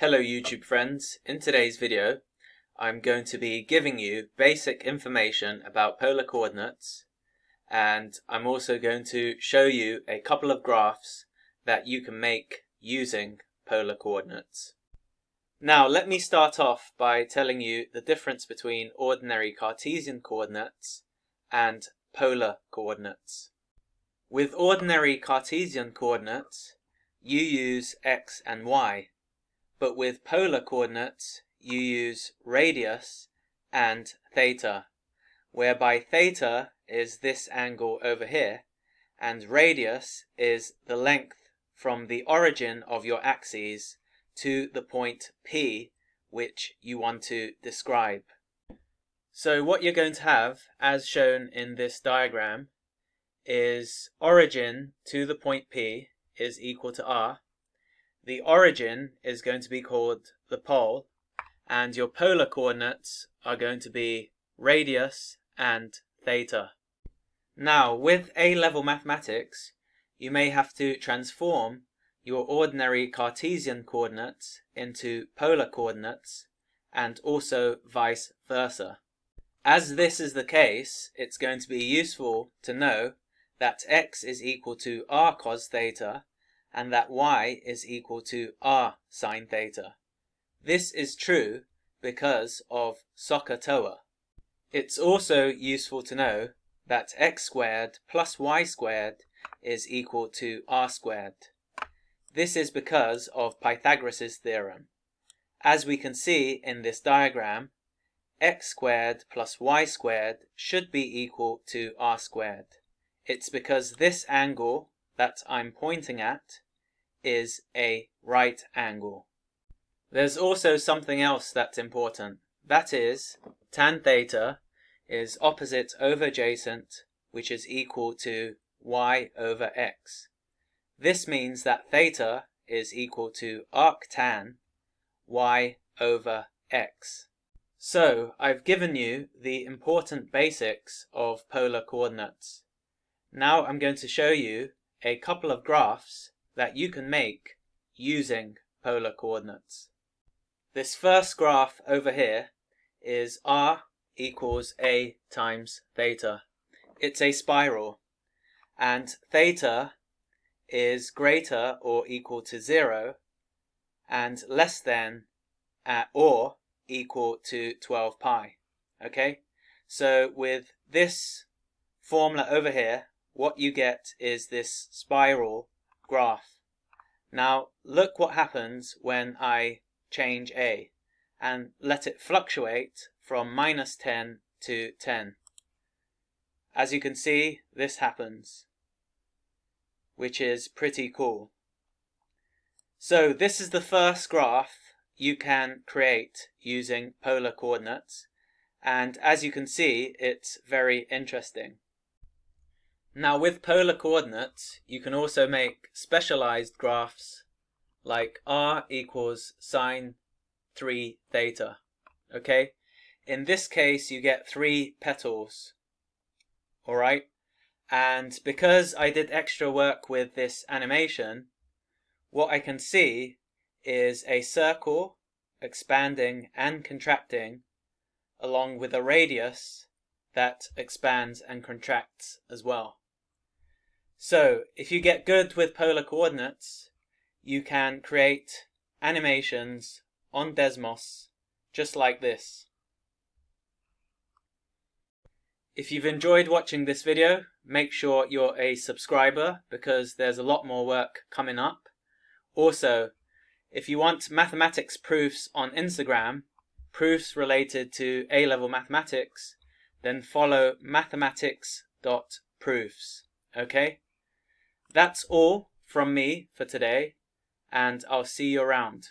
Hello YouTube friends, in today's video I'm going to be giving you basic information about polar coordinates, and I'm also going to show you a couple of graphs that you can make using polar coordinates. Now let me start off by telling you the difference between ordinary Cartesian coordinates and polar coordinates. With ordinary Cartesian coordinates you use x and y. But with polar coordinates, you use radius and theta, whereby theta is this angle over here, and radius is the length from the origin of your axes to the point P which you want to describe. So what you're going to have, as shown in this diagram, is origin to the point P is equal to r. The origin is going to be called the pole, and your polar coordinates are going to be radius and theta. Now, with A-level mathematics, you may have to transform your ordinary Cartesian coordinates into polar coordinates, and also vice versa. As this is the case, it's going to be useful to know that x is equal to r cos theta, and that y is equal to r sine theta. This is true because of ScreenCast-O-Matic. It's also useful to know that x squared plus y squared is equal to r squared. This is because of Pythagoras' theorem. As we can see in this diagram, x squared plus y squared should be equal to r squared. It's because this angle that I'm pointing at is a right angle. There's also something else that's important. That is, tan theta is opposite over adjacent, which is equal to y over x. This means that theta is equal to arctan y over x. So I've given you the important basics of polar coordinates. Now I'm going to show you a couple of graphs that you can make using polar coordinates. This first graph over here is r equals a times theta. It's a spiral, and theta is greater or equal to 0 and less than or equal to 12 pi. Okay, so with this formula over here, what you get is this spiral graph. Now look what happens when I change a and let it fluctuate from -10 to 10. As you can see, this happens, which is pretty cool. So this is the first graph you can create using polar coordinates, and as you can see, it's very interesting. Now with polar coordinates, you can also make specialized graphs like r equals sine 3 theta. Okay? In this case, you get 3 petals. Alright? And because I did extra work with this animation, what I can see is a circle expanding and contracting along with a radius that expands and contracts as well. So, if you get good with polar coordinates, you can create animations on Desmos just like this. If you've enjoyed watching this video, make sure you're a subscriber because there's a lot more work coming up. Also, if you want mathematics proofs on Instagram, proofs related to A-level mathematics, then follow mathematics.proofs. Okay? That's all from me for today, and I'll see you around.